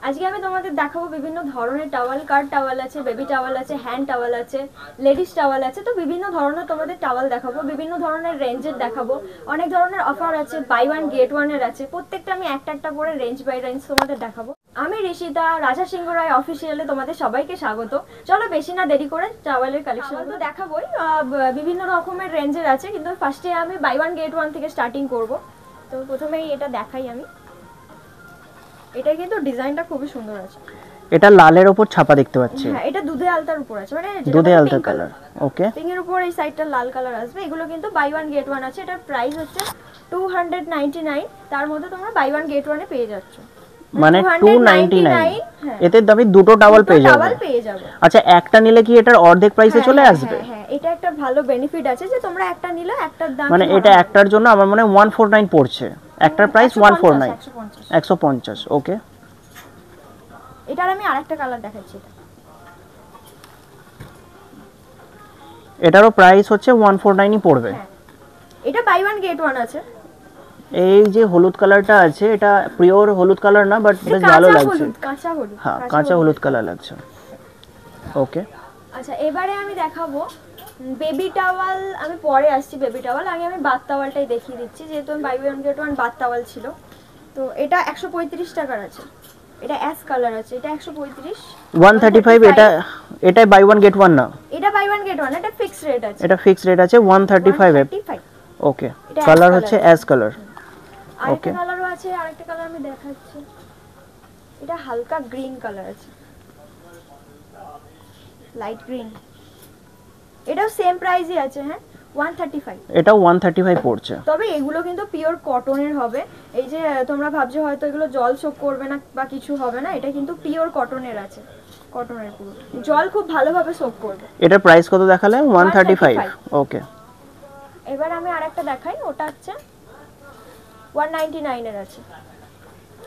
আজকে আমি তোমাদের দেখাবো বিভিন্ন ধরনের টাওয়াল, কার টাওয়াল আছে, বেবি টাওয়াল আছে, হ্যান্ড টাওয়াল আছে, লেডিস টাওয়াল আছে। তো বিভিন্ন ধরনের তোমাদের টাওয়াল দেখাবো, বিভিন্ন ধরনের রেঞ্জের দেখাবো, অনেক ধরনের অফার আছে, বাই ওয়ান গেট ওয়ানের আছে। প্রত্যেকটা আমি একটা একটা করে রেঞ্জ বাই রেঞ্জ তোমাদের দেখাবো। আমি ঋষিতা, রাজা সিংহ রায় অফিসিয়ালে তোমাদের সবাইকে স্বাগত। চলো বেশি না দেরি করে টাওয়ালের কালেকশন তো দেখাবোই। বিভিন্ন রকমের রেঞ্জের আছে, কিন্তু ফার্স্টে আমি বাই ওয়ান গেট ওয়ান থেকে স্টার্টিং করব। তো প্রথমেই এটা দেখাই আমি। এটা কিন্তু ডিজাইনটা খুবই সুন্দর আছে। এটা লালের উপর ছাপা দেখতে পাচ্ছি। হ্যাঁ, এটা দুধে আলতার উপর আছে, মানে দুধে আলতা কালার। ওকে, পিঙ্কের উপর এই সাইডটা লাল কালার আসবে। এগুলো কিন্তু বাই ওয়ান গেট ওয়ান আছে। এটার প্রাইস হচ্ছে 299। তার মধ্যে তোমরা বাই ওয়ান গেট ওয়ানে পেয়ে যাচ্ছ, মানে 299। এতে দামি দুটো টাওয়াল পেয়ে যাবে। আচ্ছা, একটা নিলে কি এটার অর্ধেক প্রাইসে চলে আসবে? হ্যাঁ, এটা একটা ভালো বেনিফিট আছে যে তোমরা একটা নিলে একটার দাম, মানে এটা একটার জন্য আমার মনে হয় 149 পড়ছে, একটার প্রাইস 149 150। ওকে, এটার আমি আরেকটা কালার দেখাচ্ছি। এটারও প্রাইস হচ্ছে 149ই পড়বে। এটা বাই ওয়ান গেট ওয়ান আছে। এই যে হলুদ কালারটা আছে, এটা পিওর হলুদ কালার না, বাট বেশ ভালো লাগছে। কাঁচা হলুদ, হ্যাঁ, কাঁচা হলুদ কালার লাগছে। ওকে, আচ্ছা এবারে আমি দেখাবো বেবি টাওয়াল। আমি পরে আসছি বেবি টাওয়াল, আগে আমি বাথ টাওয়ালটাই দেখিয়ে দিচ্ছি, যেহেতু buy one get one bath towel ছিল। তো এটা 135 টাকার আছে। এটা অ্যাশ কালার আছে, এটা 135। 135 এটা বাই ওয়ান গেট ওয়ান না, এটা বাই ওয়ান গেট ওয়ান, এটা ফিক্সড রেট আছে। এটা ফিক্সড রেট আছে 135 এ। ওকে, কালার হচ্ছে অ্যাশ কালার। আরেকটা কালারও আছে, আরেকটা কালার আমি দেখাচ্ছি। এটা হালকা গ্রিন কালার আছে, লাইট গ্রিন। এটাও সেম প্রাইসই আছে। হ্যাঁ, 135। এটা 135 পড়ছে। তবে এগুলো কিন্তু পিওর কটনের হবে। এই যে তোমরা ভাবছো হয়তো এগুলো জল শোক করবে না বা কিছু হবে না, এটা কিন্তু পিওর কটনের আছে। কটনের পুরো জল খুব ভালোভাবে শোক করবে। এটা প্রাইস কত দেখালে? 135। ওকে, এবার আমি আরেকটা দেখাই, ওটা হচ্ছে 199 এর আছে।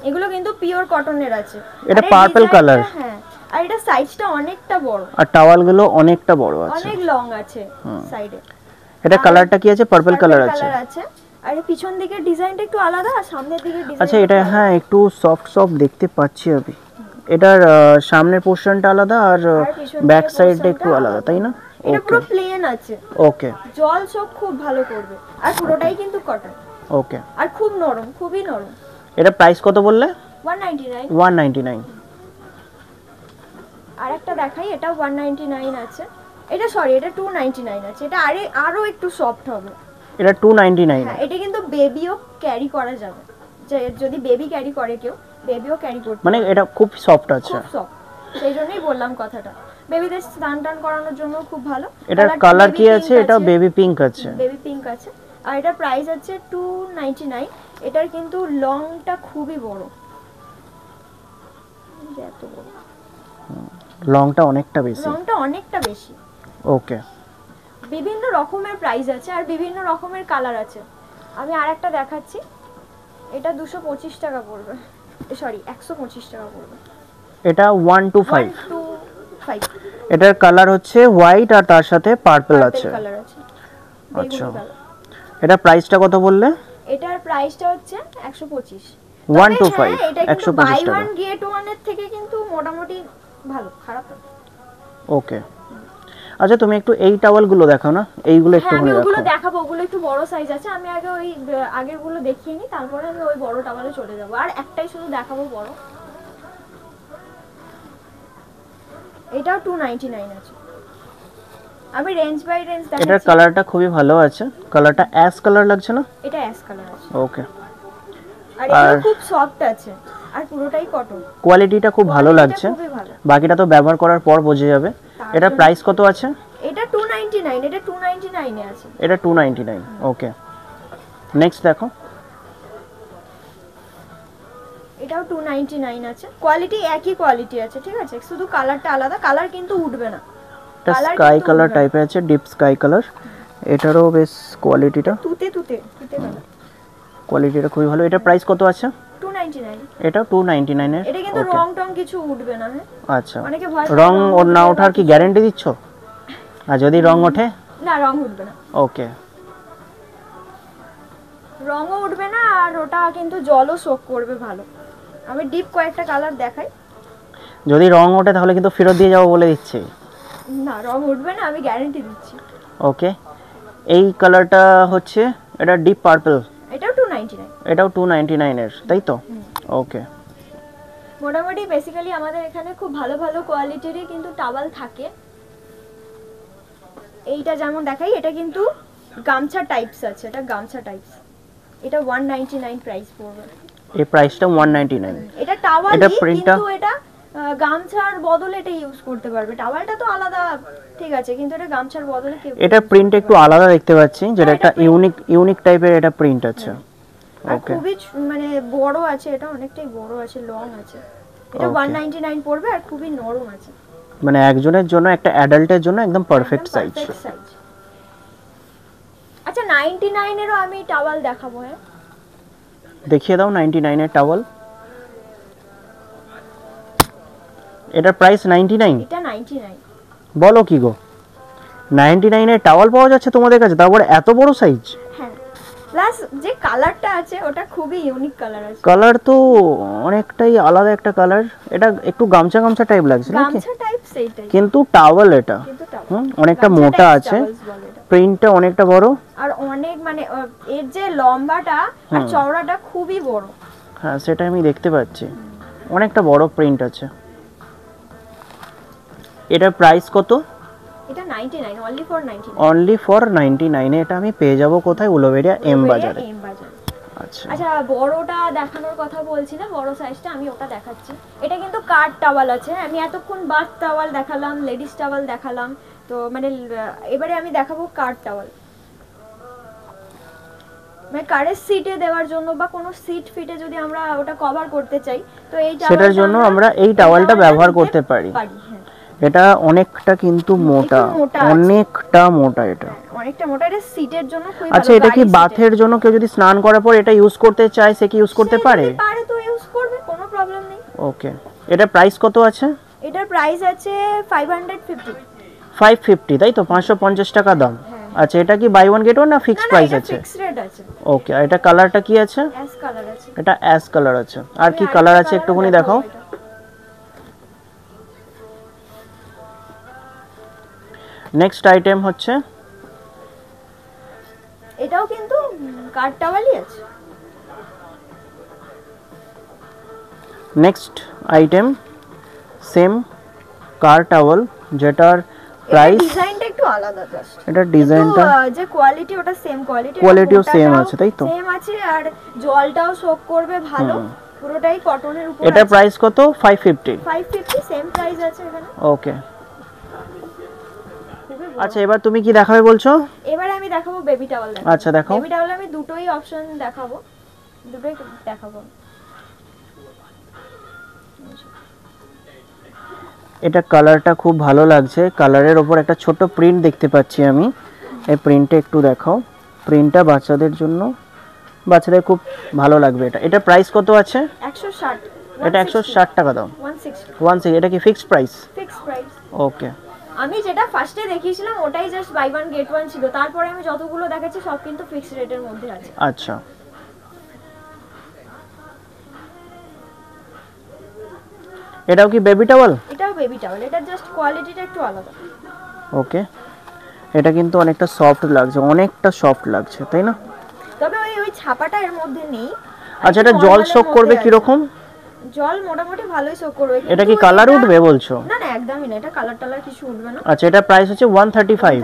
এগুলো কিন্তু পিওর কটনের আছে। এটা পার্পল কালার। হ্যাঁ, আর এটা সাইজটা অনেকটা বড়, আর টাওয়ালগুলো অনেকটা বড় আছে, অনেক লং আছে সাইডে। এটা কালারটা কি আছে? পার্পল কালার আছে। আর পিছন দিকের ডিজাইনটা একটু আলাদা, আর সামনের দিকের ডিজাইন। আচ্ছা, এটা হ্যাঁ একটু সফট সফট দেখতে পাচ্ছি আমি। এটার সামনের পোরশনটা আলাদা আর ব্যাক সাইডটা একটু আলাদা, তাই না? এটা পুরো প্লেন আছে। ওকে, জল সব খুব ভালো করবে, আর পুরোটাই কিন্তু কটন। ওকে, আর খুব নরম, খুবই নরম। এটা প্রাইস কত বললে? 199। 199। আরেকটা দেখাই, এটা 199 আছে। এটা সরি, এটা 299 আছে। এটা আরো একটু সফট হবে। এটা 299। হ্যাঁ, এটা কিন্তু বেবিও ক্যারি করা যাবে, যে যদি বেবি ক্যারি করে কেউ, বেবিও ক্যারি করতে, মানে এটা খুব সফট আছে। খুব সফট, সেই জন্যই বললাম কথাটা। বেবিদের স্নান টান করানোর জন্য খুব ভালো। এটার কালার কি আছে? এটা বেবি পিঙ্ক আছে। বেবি পিঙ্ক আছে। আর এটা প্রাইস আছে 299। এটার কিন্তু লংটা খুবই বড়, এত বড় লংটা অনেকটা বেশি। ওকে, বিভিন্ন রকমের প্রাইস আছে আর বিভিন্ন রকমের কালার আছে। আমি আরেকটা দেখাচ্ছি। এটা 225 টাকা পড়বে, সরি 125 টাকা পড়বে। এটা 125। এটার কালার কালার হচ্ছে হোয়াইট আর তার সাথে পার্পল আছে। আচ্ছা, এটা প্রাইসটা কত বললে? এটার প্রাইসটা হচ্ছে 125। 125 এটা কিন্তু 125 বাই টাকা। ওয়ান গেট ওয়ান এর থেকে কিন্তু মোটামুটি ভালো, খারাপ না। ওকে, আচ্ছা তুমি একটু এই টাওয়ালগুলো দেখাও না, এইগুলো একটু আমি দেখাও। ওগুলো দেখাবো, ওগুলো একটু বড় সাইজ আছে। আমি আগে ওই আগেরগুলো দেখিয়ে নিই, তারপরে আমি ওই বড় টাওয়ালে চলে যাব। আর একটাই শুধু দেখাবো বড়। এটাও 299 আছে। আমি রেঞ্জ বাই রেঞ্জ দেখাচ্ছি। এটার কালারটা খুবই ভালো আছে। কালারটা অ্যাশ কালার লাগছে না? এটা অ্যাশ কালার আছে। ওকে, আর এটা খুব সফট আছে আর পুরোটাই কটন। কোয়ালিটিটা খুব ভালো লাগছে। বাকিটা তো ব্যবহার করার পর বোঝা যাবে। এটা প্রাইস কত আছে? এটা 299। এটা 299 এ আছে। এটা 299। ওকে, নেক্সট দেখো। এটাও 299 আছে। কোয়ালিটি একই কোয়ালিটি আছে, ঠিক আছে, শুধু কালারটা আলাদা। কালার কিন্তু উঠবে না। এটা স্কাই কালার টাইপের আছে, ডিপ স্কাই কালার। এটারও বেশ কোয়ালিটিটা তুতে কালার। কোয়ালিটিটা খুবই ভালো। এটা প্রাইস কত আছে? 299। এটা 299 এর। এটা কিন্তু রং টং কিছু উঠবে না। হ্যাঁ, আচ্ছা, রং ওর না ওঠার কি গ্যারান্টি দিচ্ছ? আর যদি রং ওঠে? না, রং উঠবে না। ওকে, রংও উঠবে না, আর ওটা কিন্তু জলও শোক করবে ভালো। আমি ডিপ কয়েকটা কালার দেখাই। যদি রং ওঠে তাহলে কিন্তু ফেরত দিয়ে যাবো বলে দিচ্ছি। না, রং উঠবে না, আমি গ্যারান্টি দিচ্ছি। ওকে, এই কালারটা হচ্ছে এটা ডিপ পার্পল, এটাও 299। এটাও 299 এর, তাই তো? ওকে, মোটামুটি বেসিক্যালি আমাদের এখানে খুব ভালো ভালো কোয়ালিটিরই কিন্তু টাওয়াল থাকে। এইটা যেমন দেখাই, এটা কিন্তু গামছা টাইপস আছে, এটা গামছা টাইপস। এটা 199 প্রাইস পড়বে। এই প্রাইসটা 199। এটা টাওয়াল এটা প্রিন্টটা কিন্তু এটা গামছার বদলে এটা ইউজ করতে পারবে। টাওয়ালটা তো আলাদা, ঠিক আছে, কিন্তু এটা গামছার বদলে কেউ। এটা প্রিন্ট একটু আলাদা দেখতে পাচ্ছি, যেটা একটা ইউনিক টাইপের এটা প্রিন্ট আছে। আর খুবই মানে বড় আছে, এটা অনেকটাই বড় আছে, লং আছে। এটা 199 পড়বে আর খুবই নরম আছে। মানে একজনের জন্য, একটা অ্যাডাল্টের জন্য একদম পারফেক্ট সাইজ। আচ্ছা, 99 এরও আমি টাওয়াল দেখাবো। হ্যাঁ, দেখিয়ে দাও 99 এর টাওয়াল। এটার প্রাইস 99? এটা 99। বলো কি গো, 99 এর টাওয়াল পাওয়া যাচ্ছে তোমাদের কাছে, তারপর এত বড় সাইজ? হ্যাঁ, প্লাস যে কালারটা আছে ওটা খুবই ইউনিক কালার আছে। কালার তো অনেকটাই আলাদা একটা কালার। এটা একটু গামছা গামছা টাইপ লাগছে নাকি? গামছা টাইপ সেইটাই, কিন্তু টাওয়াল এটা অনেকটা মোটা আছে, প্রিন্টটা অনেকটা বড়, আর অনেক মানে এর যে লম্বাটা আর চওড়াটা খুবই বড়। হ্যাঁ, সেটা আমি দেখতে পাচ্ছি, অনেকটা বড় প্রিন্ট আছে। এটার প্রাইস কত? এটা 99, অনলি ফর 99। অনলি ফর 99 এ এটা আমি পেয়ে যাব কোথায়? উলোবেরিয়া এম বাজারে। আচ্ছা আচ্ছা, বড়টা দেখানোর কথা বলছি না, বড় সাইজটা আমি ওটা দেখাচ্ছি। এটা কিন্তু কাট টাওয়াল আছে। আমি এতক্ষণ বাথ টাওয়াল দেখালাম, লেডিস টাওয়াল দেখালাম, তো মানে এবারে আমি দেখাবো কাট টাওয়াল। মানে কারের সিটে দেওয়ার জন্য বা কোনো সিট ফিটে যদি আমরা ওটা কভার করতে চাই, তো এই সেটার জন্য আমরা এই টাওয়ালটা ব্যবহার করতে পারি। এটা অনেকটা কিন্তু মোটা, অনেকটা মোটা, এটা অনেকটা মোটা। এটা সিটের জন্য খুবই ভালো। আচ্ছা, এটা কি বাথের জন্য কেউ যদি স্নান করার পর এটা ইউজ করতে চায়, সে কি ইউজ করতে পারে? পারে, তো ইউজ করবে, কোনো প্রবলেম নেই। ওকে, এটা প্রাইস কত আছে? এটার প্রাইস আছে 550। 550, তাই তো? 550 টাকা দাম। আচ্ছা, এটা কি বাই ওয়ান গেট ওয়ান না ফিক্সড প্রাইস আছে? ফিক্সড রেট আছে। ওকে, আর এটা কালারটা কি আছে? অ্যাশ কালার আছে। এটা অ্যাশ কালার আছে। আর কি কালার আছে একটুখানি দেখাও। নেক্সট আইটেম হচ্ছে, এটাও কিন্তু কাট টাওয়ালই আছে। নেক্সট আইটেম সেম কার টাওয়াল, যেটার প্রাইস, ডিজাইনটা একটু আলাদা জাস্ট। এটা ডিজাইনটা, যে কোয়ালিটি ওটা সেম কোয়ালিটি, কোয়ালিটিও সেম আছে, তাই তো? সেম আছে, আর জলটাও সোক করবে ভালো, পুরোটাই কটনের উপর। এটা প্রাইস কত? 550। 550 সেম প্রাইস আছে এখানে। ওকে, আচ্ছা, এবার তুমি কি দেখাবে বলছো? এবারে আমি দেখাবো বেবি টাওয়াল। আচ্ছা, দেখাও। বেবি টাওয়াল আমি দুটোই অপশন দেখাবো, দুটোই দেখাবো। এটা কালারটা খুব ভালো লাগছে, কালারের ওপর একটা ছোট প্রিন্ট দেখতে পাচ্ছি আমি। এই প্রিন্টটা একটু দেখাও। প্রিন্টটা বাচ্চাদের জন্য, বাচ্চাদের খুব ভালো লাগবে। এটা প্রাইস কত আছে? 160। এটা 160 টাকা দাম। 160। এটা কি fixed price? Fixed price. Okay, আমি যেটা ফার্স্টে দেখিয়েছিলাম ওটাই just buy one get one ছিল, তারপরে আমি যতগুলো দেখাচ্ছি সব কিন্তু ফিক্সড রেটের মধ্যে আছে। আচ্ছা, এটাও কি বেবি টাওয়াল? এটাও বেবি টাওয়াল, এটা জাস্ট কোয়ালিটিটা একটু আলাদা। ওকে, এটা কিন্তু অনেকটা সফট লাগছে, অনেকটা সফট লাগছে, তাই না? তবে ওই ছাপাটা এর মধ্যে নেই। আচ্ছা, এটা জল শোক করবে কি রকম? জল মোটামুটি ভালোই শোক করবে। এটা কি কালার উঠবে বলছো? না না, একদমই না, এটা কালার টালার কিছু উঠবে না। আচ্ছা, এটা প্রাইস হচ্ছে 135।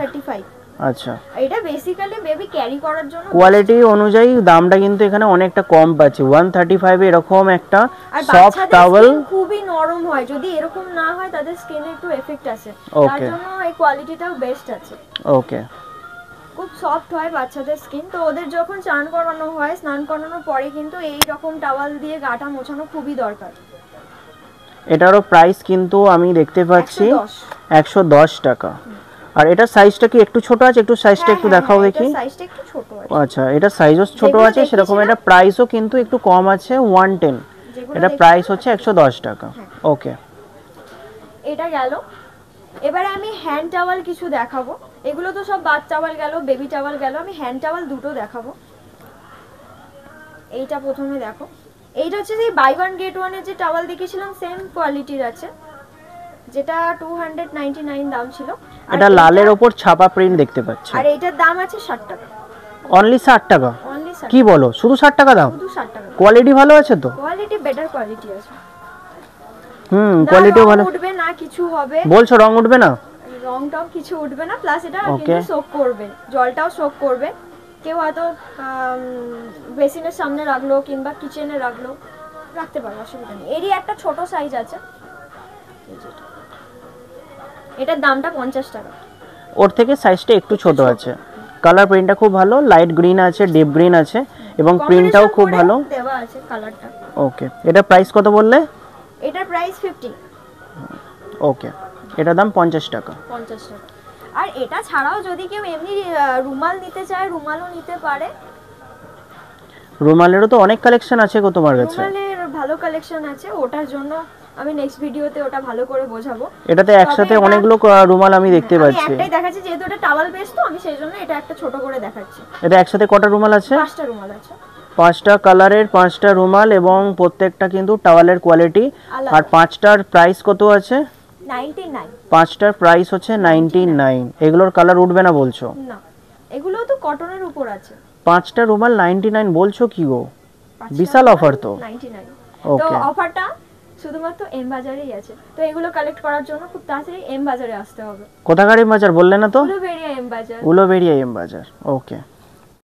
আচ্ছা, এটা বেসিক্যালি বেবি ক্যারি করার জন্য। কোয়ালিটি অনুযায়ী দামটা কিন্তু এখানে অনেকটা কম পাচ্ছি। 135 এরকম একটা সফট টাওয়েল, খুবই নরম হয়। যদি এরকম না হয় তাদের স্কিনে একটু এফেক্ট আসে, তার জন্য এই কোয়ালিটিটাও বেস্ট আছে। ওকে, খুব সফট হয় বাচ্চাদের স্কিন, তো ওদের যখন স্নান করানো হয়, স্নান করানোর পরে কিন্তু এই রকম টাওয়াল দিয়ে গাটা মোছানো খুবই দরকার। এটারও প্রাইস কিন্তু আমি দেখতে পাচ্ছি 110 টাকা। আর এটা সাইজটা কি একটু ছোট আছে? একটু সাইজটা একটু দেখাও দেখি। সাইজটা একটু ছোট আছে। আচ্ছা, এটা সাইজও ছোট আছে, সেরকম এটা প্রাইসও কিন্তু একটু কম আছে, 110। এটা প্রাইস হচ্ছে 110 টাকা। ওকে, এটা গেল। এবারে আমি হ্যান্ড টাওয়াল কিছু দেখাবো। এগুলো তো সব বাথ টাওয়াল গেল, বেবি টাওয়াল গেল, আমি হ্যান্ড টাওয়াল দুটো দেখাবো। এইটা প্রথমে দেখো, এইটা হচ্ছে যে বাই ওয়ান গেট ওয়ান এর যে টাওয়াল দেখিয়েছিলাম সেম কোয়ালিটির আছে। যেটা 299 দাম ছিল। আর এটা লালের ওপর ছাপা প্রিন্ট দেখতে পাচ্ছি। আর এইটার দাম আছে 60 টাকা। অনলি 60 টাকা? অনলি 60। কি বলো, শুধু 60 টাকা দাম? শুধু 60 টাকা। কোয়ালিটি ভালো আছে তো? কোয়ালিটি বেটার কোয়ালিটি আছে। কোয়ালিটিও ভালো। উঠবে না, কিছু হবে? বলছো রং উঠবে না? রং টং কিছু উঠবে না, প্লাস এটা কিন্তু সোক করবে, জলটাও সোক করবে। কেউ হয়তো বেসিনের সামনে রাখলো কিংবা কিচেনে রাখলো, রাখতে পারো, অসুবিধা নেই। এরই একটা ছোট সাইজ আছে, এটার দামটা 50 টাকা। ওর থেকে সাইজটা একটু ছোট আছে। কালার প্রিন্টটা খুব ভালো, লাইট গ্রিন আছে, ডিপ গ্রিন আছে এবং প্রিন্টটাও খুব ভালো দেওয়া আছে কালারটা। ওকে, এটা প্রাইস কত বললে? এটার প্রাইস 50। ওকে, এটার দাম 50 টাকা। 50 টাকা। আর এটা ছাড়াও যদি কেউ এমনি রুমাল নিতে চায়, রুমালও নিতে পারে। রুমালেরও তো অনেক কালেকশন আছে গো তোমার কাছে। রুমালের ভালো কালেকশন আছে, ওটার জন্য আমি নেক্সট ভিডিওতে ওটা ভালো করে বোঝাবো। এটাতে একসাথে অনেকগুলো রুমাল আমি দেখতে পাচ্ছি। আমি একটাই দেখাচ্ছি যেহেতু এটা টাওয়াল বেস, তো আমি সেইজন্য এটা একটা ছোট করে দেখাচ্ছি। এটা একসাথে কটা রুমাল আছে? 5টা রুমাল আছে। 5টা কালারের 5টা রুমাল এবং প্রত্যেকটা কিন্তু টাওয়ালের কোয়ালিটি। আর 5টার প্রাইস কত আছে? 99। 5টার প্রাইস হচ্ছে 99। এগুলোর কালার উঠবে না বলছো? না, এগুলো তো কটনের উপর আছে। 5টা রুমাল 99 বলছো কি গো? বিশাল অফার তো। 99। তো ওকে, অফারটা শুধুমাত্র এম বাজারেই আছে। তো এগুলো কালেক্ট করার জন্য খুব তাড়াতাড়ি এম বাজারে আসতে হবে। কোথাকার এম বাজার বললে না তো? উলুবেড়িয়া এম বাজার। উলুবেড়িয়া এম বাজার। ওকে।